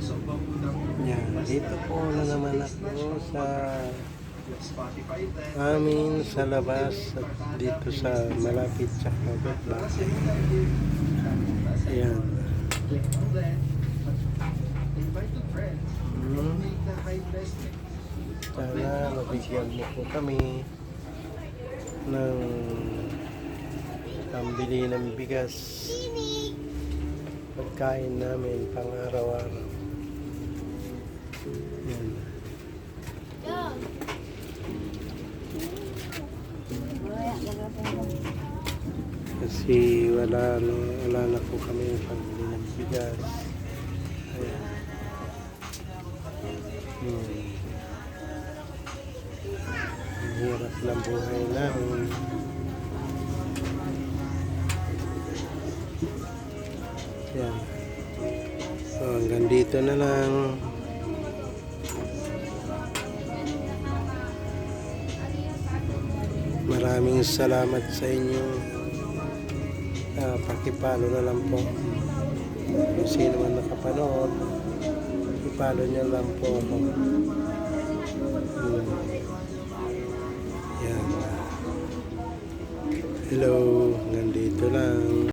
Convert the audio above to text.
Yan, dito po na naman ako sa amin sa labas at dito sa malapit sa Kagat lang. Ayan. Sana mabigyan mo po kami ng pambili ng bigas, pagkain namin pang araw-araw. Yan. Kasi wala na po kami pambili ng bigas. Ayan. Ang hirap ng buhay namin. Yan. So hanggang dito na lang. Maraming salamat sa inyo. Pakipalo na lang po. Kung sino man nakapanood, ipalo nyo lang po ako. Yan. Hello, nandito lang.